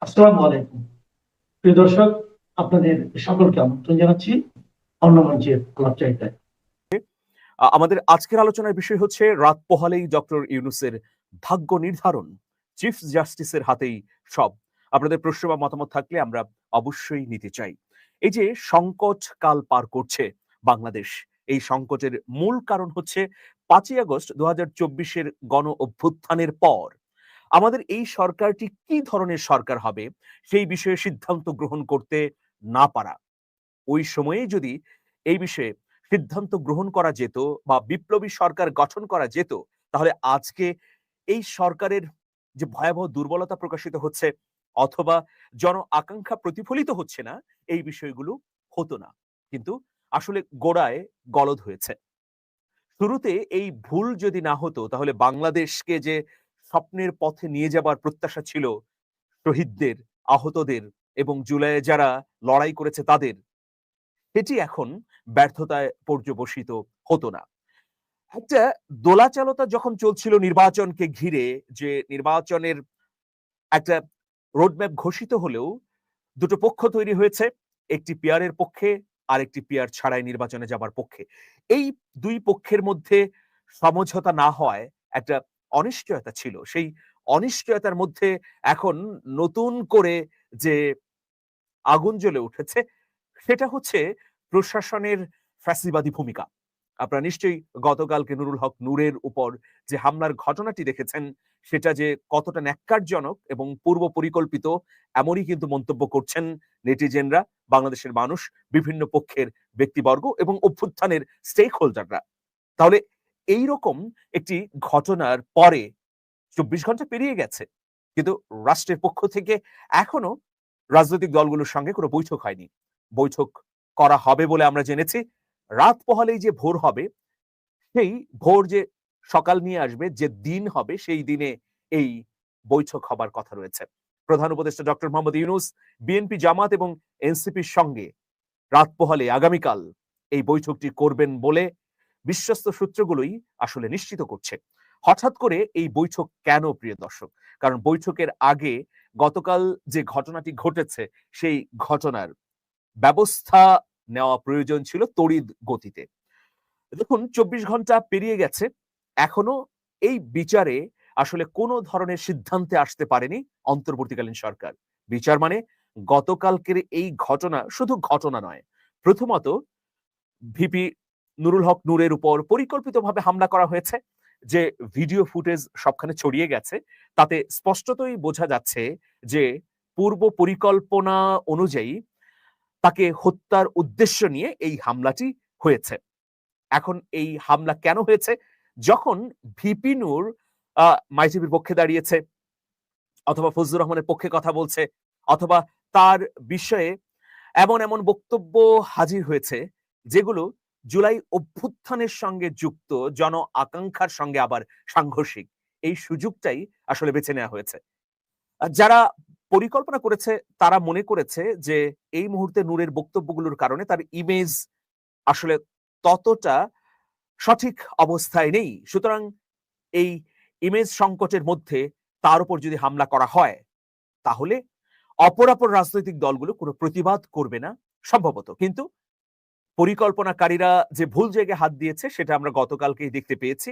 আসসালামু আলাইকুম। প্রিয় দর্শক, আপনাদের সকলকে আমন্ত্রণ জানাচ্ছি অন্য মঞ্চের আলাপচারিতায়। আমাদের আজকের আলোচনার বিষয় হচ্ছে রাত পোহালেই ডক্টর ইউনূসের ভাগ্য নির্ধারণ, চিফ জাস্টিসের হাতেই সব। আপনাদের প্রশ্ন বা মতামত থাকলে আমরা অবশ্যই নিতে চাই। এই যে সংকট কাল পার করছে বাংলাদেশ, এই সংকটের মূল কারণ হচ্ছে ৫ই আগস্ট ২০২৪-এর গণ অভ্যুত্থানের পর আমাদের এই সরকারটি কি ধরনের সরকার হবে সেই বিষয়ে সিদ্ধান্ত গ্রহণ করতে না পারা। ওই সময়ে যদি এই বিষয়ে সিদ্ধান্ত গ্রহণ করা যেত বা বিপ্লবী সরকার গঠন করা যেত, তাহলে আজকে এই সরকারের যে ভয়াবহ দুর্বলতা প্রকাশিত হচ্ছে অথবা জন আকাঙ্ক্ষা প্রতিফলিত হচ্ছে না, এই বিষয়গুলো হতো না। কিন্তু আসলে গোড়ায় গলদ হয়েছে। শুরুতে এই ভুল যদি না হতো তাহলে বাংলাদেশকে যে স্বপ্নের পথে নিয়ে যাবার প্রত্যাশা ছিল শহীদদের, আহতদের এবং জুলাইয়ে যারা লড়াই করেছে তাদের, এটি এখন ব্যর্থতায় পর্যবসিত হতো না। একটা দোলাচলতা যখন চলছিল নির্বাচনকে ঘিরে, যে নির্বাচনের একটা রোডম্যাপ ঘোষিত হলেও দুটো পক্ষ তৈরি হয়েছে, একটি পিয়ারের পক্ষে আর একটি পিয়ার ছাড়াই নির্বাচনে যাবার পক্ষে। এই দুই পক্ষের মধ্যে সমঝোতা না হওয়ায় একটা অনিশ্চয়তা ছিল। সেই অনিশ্চয়তার মধ্যে এখন নতুন করে যে আগুন জ্বলে উঠেছে সেটা হচ্ছে প্রশাসনের ফ্যাসিবাদী ভূমিকা। আপনারা নিশ্চয়ই গতকালকে নুরুল হক নূরের উপর যে হামলার ঘটনাটি দেখেছেন, সেটা যে কতটা ন্যাক্কারজনক এবং পূর্ব পরিকল্পিত, এমনই কিন্তু মন্তব্য করছেন নেটিজেনরা, বাংলাদেশের মানুষ, বিভিন্ন পক্ষের ব্যক্তিবর্গ এবং অভ্যুত্থানের স্টেক হোল্ডাররা। তাহলে এইরকম একটি ঘটনার পরে ২৪ ঘন্টা পেরিয়ে গেছে, কিন্তু রাষ্ট্রের পক্ষ থেকে এখনো রাজনৈতিক দলগুলোর সঙ্গে কোনো বৈঠক হয়নি। বৈঠক করা হবে বলে আমরা জেনেছি। রাত পোহালেই যে ভোর হবে, সেই ভোর যে সকাল নিয়ে আসবে, যে দিন হবে, সেই দিনে এই বৈঠক হবার কথা রয়েছে। প্রধান উপদেষ্টা ডক্টর মোহাম্মদ ইউনূস বিএনপি, জামাত এবং এনসিপির সঙ্গে রাত পোহালে আগামীকাল এই বৈঠকটি করবেন বলে বিশ্বস্ত সূত্রগুলোই আসলে নিশ্চিত করছে। হঠাৎ করে এই বৈঠক কেন, প্রিয় দর্শক? কারণ বৈঠকের আগে গতকাল যে ঘটনাটি ঘটেছে, সেই ঘটনার ব্যবস্থা নেওয়া প্রয়োজন ছিল তড়িৎ গতিতে। দেখুন, ২৪ ঘন্টা পেরিয়ে গেছে, এখনো এই বিচারে আসলে কোনো ধরনের সিদ্ধান্তে আসতে পারেনি অন্তর্বর্তীকালীন সরকার। বিচার মানে গতকালকের এই ঘটনা শুধু ঘটনা নয়। প্রথমত, ভিপি নুরুল হক নূরের উপর পরিকল্পিতভাবে হামলা করা হয়েছে। যে ভিডিও ফুটেজ সবখানে ছড়িয়ে গেছে, তাতে স্পষ্টতই বোঝা যাচ্ছে যে পূর্ব পরিকল্পনা অনুযায়ী তাকে হত্যার উদ্দেশ্য নিয়ে এই হামলাটি হয়েছে। এখন এই হামলা কেন হয়েছে? যখন ভিপি নূর মাইজেবির পক্ষে দাঁড়িয়েছে, অথবা ফজলুর রহমানের পক্ষে কথা বলছে, অথবা তার বিষয়ে এমন বক্তব্য হাজির হয়েছে যেগুলো জুলাই অভ্যুত্থানের সঙ্গে যুক্ত, জন আকাঙ্ক্ষার সঙ্গে আবার সাংঘর্ষিক, এই সুযোগটাই আসলে বেছে নেওয়া হয়েছে। যারা পরিকল্পনা করেছে তারা মনে করেছে যে এই মুহূর্তে নূরের বক্তব্যগুলোর কারণে তার ইমেজ আসলে ততটা সঠিক অবস্থায় নেই। সুতরাং এই ইমেজ সংকটের মধ্যে তার উপর যদি হামলা করা হয়, তাহলে অপরাপর রাজনৈতিক দলগুলো কোনো প্রতিবাদ করবে না সম্ভবত। কিন্তু পরিকল্পনাকারীরা যে ভুল জায়গায় হাত দিয়েছে সেটা আমরা গতকালকেই দেখতে পেয়েছি।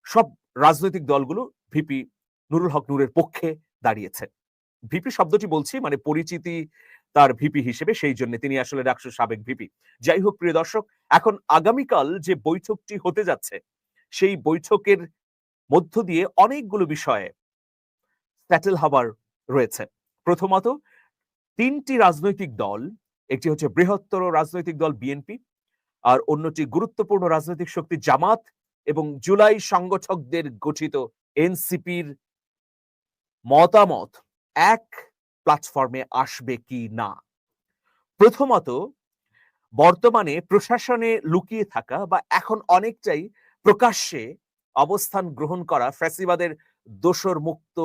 সব রাজনৈতিক দলগুলো ভিপি নুরুল হক নূরের পক্ষে দাঁড়িয়েছে। ভিপি শব্দটি বলছি মানে পরিচিতি তার ভিপি হিসেবে, সেই জন্য তিনি আসলে ডাকসুর সাবেক ভিপি। যাই হোক, প্রিয় দর্শক, এখন আগামীকাল যে বৈঠকটি হতে যাচ্ছে, সেই বৈঠকের মধ্য দিয়ে অনেকগুলো বিষয়ে সেটেল হবার রয়েছে। প্রথমত, ৩টি রাজনৈতিক দল, একটি হচ্ছে বৃহত্তর রাজনৈতিক দল বিএনপি, আর অন্যটি গুরুত্বপূর্ণ রাজনৈতিক শক্তি জামাত এবং জুলাই সংগঠকদের গঠিত এনসিপির মতামত এক প্ল্যাটফর্মে আসবে কি না। প্রথমত, বর্তমানে প্রশাসনে লুকিয়ে থাকা বা এখন অনেকটাই প্রকাশ্যে অবস্থান গ্রহণ করা ফ্যাসিবাদের দোসর মুক্ত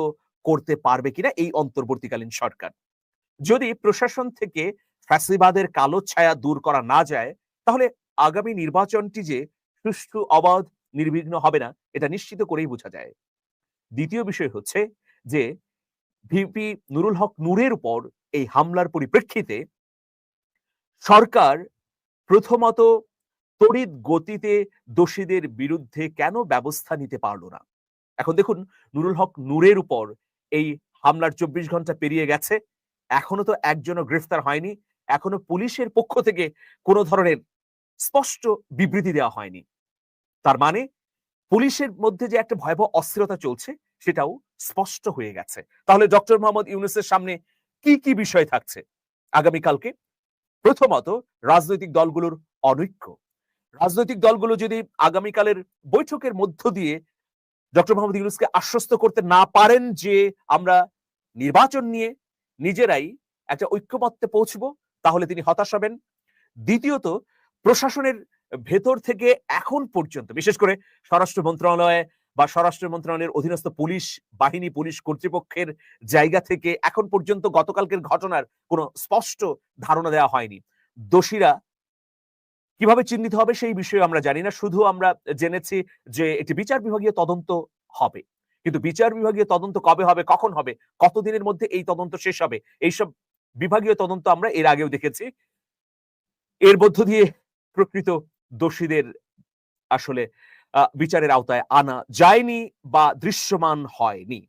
করতে পারবে কিনা এই অন্তর্বর্তীকালীন সরকার। যদি প্রশাসন থেকে ফ্যাসিবাদের কালো ছায়া দূর করা না যায়, তাহলে আগামী নির্বাচনটি যে সুষ্ঠু, অবাধ, নির্বিঘ্ন হবে না, এটা নিশ্চিত করেই বোঝা যায়। দ্বিতীয় বিষয় হচ্ছে যে ভিপি নুরুল হক নূরের উপর এই হামলার পরিপ্রেক্ষিতে সরকার প্রথমত তড়িৎ গতিতে দোষীদের বিরুদ্ধে কেন ব্যবস্থা নিতে পারল না? এখন দেখুন, নুরুল হক নূরের উপর এই হামলার ২৪ ঘন্টা পেরিয়ে গেছে। এখনো তো একজনও গ্রেফতার হয়নি। এখনো পুলিশের পক্ষ থেকে কোন ধরনের স্পষ্ট বিবৃতি দেওয়া হয়নি। তার মানে পুলিশের মধ্যে যে একটা ভয়াবহ অস্থিরতা চলছে সেটাও স্পষ্ট হয়ে গেছে। তাহলে ডক্টর মোহাম্মদ ইউনূসের সামনে কি বিষয় থাকছে আগামীকালকে? প্রথমত, রাজনৈতিক দলগুলোর অনৈক্য। রাজনৈতিক দলগুলো যদি আগামীকালের বৈঠকের মধ্য দিয়ে ডক্টর মোহাম্মদ ইউনূসকে আশ্বস্ত করতে না পারেন যে আমরা নির্বাচন নিয়ে নিজেরাই একটা ঐক্যমত্যে পৌঁছবো, তাহলে তিনি হতাশ হবেন। দ্বিতীয়ত, প্রশাসনের ভেতর থেকে এখন পর্যন্ত বিশেষ করে স্বরাষ্ট্র মন্ত্রণালয় বা স্বরাষ্ট্র মন্ত্রণালয়ের অধীনস্থ পুলিশ বাহিনী, পুলিশ কর্তৃপক্ষের জায়গা থেকে এখন পর্যন্ত গতকালকের ঘটনার কোনো স্পষ্ট ধারণা দেওয়া হয়নি। দোষীরা কিভাবে চিহ্নিত হবে সেই বিষয়ে আমরা জানি না। শুধু আমরা জেনেছি যে একটি বিচার বিভাগীয় তদন্ত হবে। কিন্তু বিচার বিভাগীয় তদন্ত কবে হবে, কখন হবে, কতদিনের মধ্যে এই তদন্ত শেষ হবে, এইসব বিভাগীয় তদন্ত আমরা এর আগেও দেখেছি। এর মধ্য দিয়ে প্রকৃত দোষীদের আসলে বিচারের আওতায় আনা যায়নি বা দৃশ্যমান হয়নি।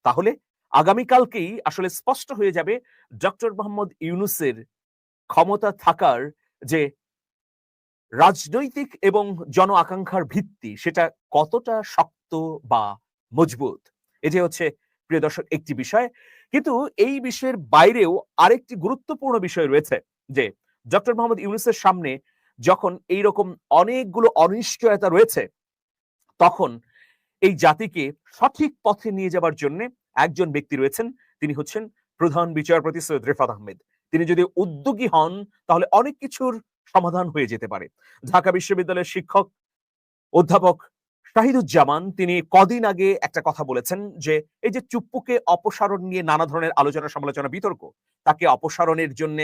তাহলে আগামীকালকেই আসলে স্পষ্ট হয়ে যাবে ডক্টর মোহাম্মদ ইউনূসের ক্ষমতা থাকার যে রাজনৈতিক এবং জন আকাঙ্ক্ষার ভিত্তি সেটা কতটা শক্ত বা মজবুত। এই যে হচ্ছে প্রিয় দর্শক একটি বিষয়। কিন্তু এই বিষয়ের বাইরেও আরেকটি গুরুত্বপূর্ণ বিষয় রয়েছে যে ডক্টর মোহাম্মদ ইউনূসের সামনে যখন এইরকম অনেকগুলো অনিশ্চয়তা রয়েছে, তখন এই জাতিকে সঠিক পথে নিয়ে যাবার জন্য একজন ব্যক্তি রয়েছেন, তিনি হচ্ছেন প্রধান বিচারপতি সৈয়দ রেফাত আহমেদ। তিনি যদি উদ্যোগী হন তাহলে অনেক কিছুর সমাধান হয়ে যেতে পারে। ঢাকা বিশ্ববিদ্যালয়ের শিক্ষক অধ্যাপক শাহিদুজ্জামান তিনি কদিন আগে একটা কথা বলেছেন যে এই যে চুপ্পুকে অপসারণ নিয়ে নানা ধরনের আলোচনা সমালোচনা বিতর্ক, তাকে অপসারণের জন্য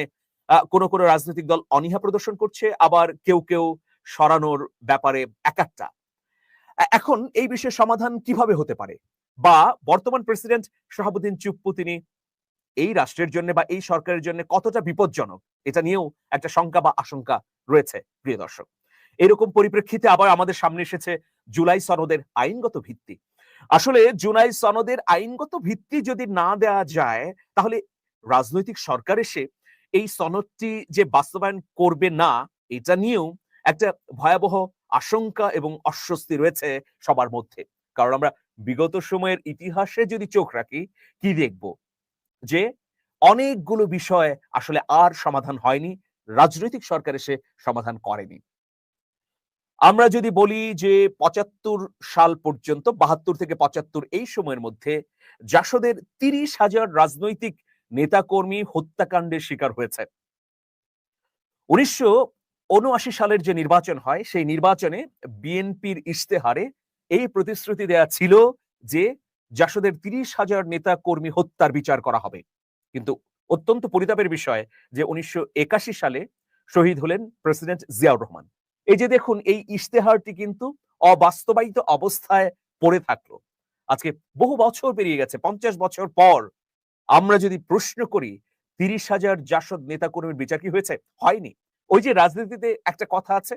কোন রাজনৈতিক দল অনীহা প্রদর্শন করছে, আবার কেউ সরানোর ব্যাপারে একাট্টা। এখন এই বিষয়ের সমাধান কিভাবে হতে পারে, বা বর্তমান প্রেসিডেন্ট শাহাবুদ্দিন চুপ্পু তিনি এই রাষ্ট্রের জন্য বা এই সরকারের জন্য কতটা বিপজ্জনক, এটা নিয়েও একটা শঙ্কা বা আশঙ্কা রয়েছে প্রিয় দর্শক। এরকম পরিপ্রেক্ষিতে আবার আমাদের সামনে এসেছে জুলাই সনদের আইনগত ভিত্তি। আসলে জুলাই সনদের আইনগত ভিত্তি যদি না দেওয়া যায়, তাহলে রাজনৈতিক সরকার এসে এই সনদটি যে বাস্তবায়ন করবে না, এটা নিয়েও একটা ভয়াবহ আশঙ্কা এবং অস্বস্তি রয়েছে সবার মধ্যে। কারণ আমরা বিগত সময়ের ইতিহাসে যদি চোখ রাখি, কি দেখব যে অনেকগুলো বিষয় আসলে আর সমাধান হয়নি, রাজনৈতিক সরকার এসে সমাধান করেনি। আমরা যদি বলি যে ৭৫ সাল পর্যন্ত ৭২ থেকে ৭৫ এই সময়ের মধ্যে জাসদের ৩০,০০০ রাজনৈতিক নেতাকর্মী হত্যাকাণ্ডের শিকার হয়েছে। ১৯৭৯ সালের যে নির্বাচন হয় সেই নির্বাচনে বিএনপির ইশতেহারে এই প্রতিশ্রুতি দেয়া ছিল যে জাসদের ৩০,০০০ নেতাকর্মী হত্যার বিচার করা হবে। কিন্তু অত্যন্ত পরিতাপের বিষয় যে ১৯৮১ সালে শহীদ হলেন প্রেসিডেন্ট জিয়াউর রহমান। এই যে দেখুন, এই ইশতেহারটি কিন্তু অবাস্তবায়িত অবস্থায় পড়ে থাকলো। আজকে বহু বছর পেরিয়ে গেছে, ৫০ বছর পর আমরা যদি প্রশ্ন করি ৩০,০০০ জাসদ নেতাকর্মীর বিচার কি হয়েছে? হয়নি। ওই যে রাজনীতিতে একটা কথা আছে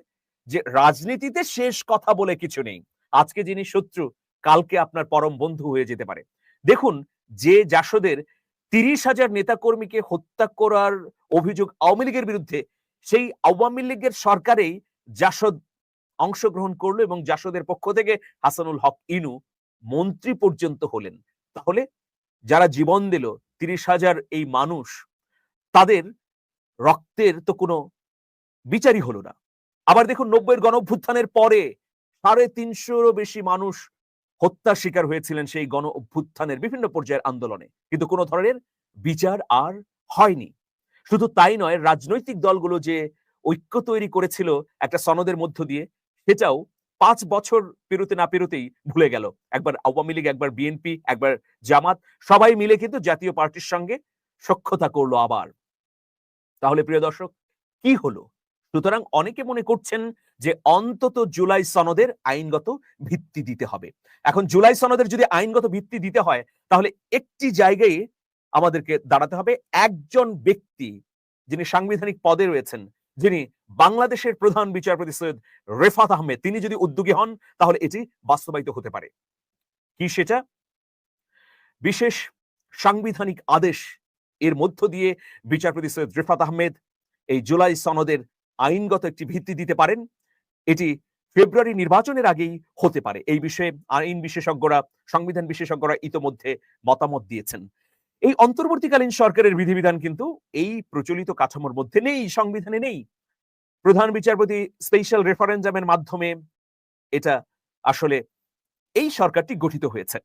যে রাজনীতিতে শেষ কথা বলে কিছু নেই। আজকে যিনি শত্রু কালকে আপনার পরম বন্ধু হয়ে যেতে পারে। দেখুন, যে জাসদের ৩০,০০০ নেতাকর্মীকে হত্যা করার অভিযোগ আওয়ামী লীগের বিরুদ্ধে, সেই আওয়ামী লীগের সরকারেই জাসদ অংশগ্রহণ করলো এবং জাসদের পক্ষ থেকে হাসানুল হক ইনু মন্ত্রী পর্যন্ত হলেন। তাহলে যারা জীবন দিল ৩০,০০০ এই মানুষ, তাদের রক্তের তো কোনো বিচারই হলো না। আবার দেখুন ৯০-এর গণঅভ্যুত্থানের পরে ৩৫০'রও বেশি মানুষ হত্যার শিকার হয়েছিলেন সেই গণ অভ্যুত্থানের বিভিন্ন পর্যায়ের আন্দোলনে। কিন্তু কোন ধরনের বিচার আর হয়নি। শুধু তাই নয়, রাজনৈতিক দলগুলো যে ঐক্য তৈরি করেছিল একটা সনদের মধ্য দিয়ে, সেটাও ৫ বছর পেরোতে না পেরোতেই ভুলে গেল। একবার আওয়ামী লীগ, একবার বিএনপি, একবার জামাত, সবাই মিলে কিন্তু জাতীয় পার্টির সঙ্গে সখ্যতা করলো আবার। তাহলে প্রিয় দর্শক, কি হলো? সুতরাং অনেকে মনে করছেন যে অন্তত জুলাই সনদের আইনগত ভিত্তি দিতে হবে। এখন জুলাই সনদের যদি আইনগত ভিত্তি দিতে হয়, তাহলে একটি জায়গায় আমাদেরকে দাঁড়াতে হবে, একজন ব্যক্তি যিনি সাংবিধানিক পদে রয়েছেন, যিনি বাংলাদেশের প্রধান বিচারপতি সৈয়দ রেফাত আহমেদ, তিনি যদি উদ্যোগী হন, তাহলে এটি বাস্তবায়িত হতে পারে। কি সেটা? বিশেষ সাংবিধানিক আদেশ এর মধ্য দিয়ে বিচারপতি সৈয়দ রেফাত আহমেদ এই জুলাই সনদের আইনগত একটি ভিত্তি দিতে পারেন। এটি ফেব্রুয়ারি নির্বাচনের আগেই হতে পারে। এই বিষয়ে আইন বিশেষজ্ঞরা, সংবিধান বিশেষজ্ঞরা ইতোমধ্যে মতামত দিয়েছেন। এই অন্তর্বর্তীকালীন সরকারের বিধিবিধান কিন্তু এই প্রচলিত কাঠামোর মধ্যে নেই, সংবিধানে নেই। প্রধান বিচারপতি স্পেশাল রেফারেন্ডামের মাধ্যমে এটা আসলে এই সরকারটি গঠিত হয়েছে।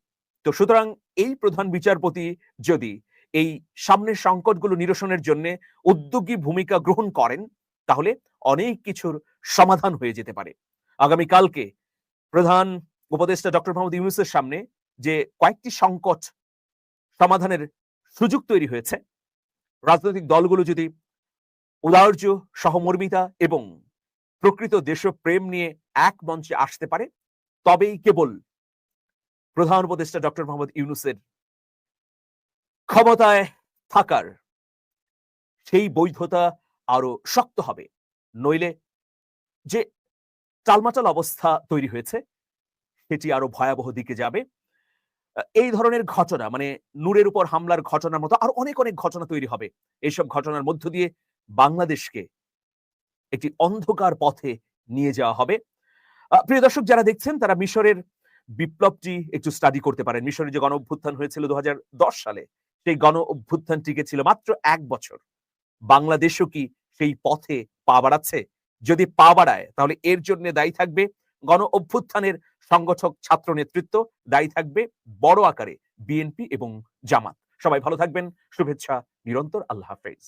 তো সুতরাং এই প্রধান বিচারপতি যদি এই সামনের সংকটগুলো নিরসনের জন্য উদ্যোগী ভূমিকা গ্রহণ করেন, তাহলে অনেক কিছুর সমাধান হয়ে যেতে পারে। আগামীকালকে প্রধান উপদেষ্টা ডক্টর মোহাম্মদ ইউনূসের সামনে যে কয়েকটি সংকট সমাধানের সুযোগ তৈরি হয়েছে, রাজনৈতিক দলগুলো যদি উদার্য, সহমর্মিতা এবং প্রকৃত দেশপ্রেম নিয়ে এক মঞ্চে আসতে পারে, তবেই কেবল প্রধান উপদেষ্টা ডক্টর মোহাম্মদ ইউনূসের ক্ষমতায় থাকার সেই বৈধতা আরো শক্ত হবে। নইলে যে টালমাটাল অবস্থা তৈরি হয়েছে, সেটি আরো ভয়াবহ দিকে যাবে। এই ধরনের ঘটনা, মানে নূরের উপর হামলার ঘটনার মতো আরো অনেক অনেক ঘটনা তৈরি হবে। এইসব ঘটনার মধ্য দিয়ে বাংলাদেশকে একটি অন্ধকার পথে নিয়ে যাওয়া হবে। প্রিয় দর্শক, যারা দেখছেন তারা মিশরের বিপ্লবটি একটু স্টাডি করতে পারেন। মিশরের যে গণ অভ্যুত্থান হয়েছিল 2010 সালে, সেই গণ অভ্যুত্থান টিকে ছিল মাত্র 1 বছর। বাংলাদেশও কি সেই পথে পা বাড়াচ্ছে? যদি পা বাড়ায়, তাহলে এর জন্য দায়ী থাকবে গণ অভ্যুত্থানের সংগঠক ছাত্র নেতৃত্ব, দায়ী থাকবে বড় আকারে বিএনপি এবং জামাত। সবাই ভালো থাকবেন। শুভেচ্ছা নিরন্তর। আল্লাহ হাফেজ।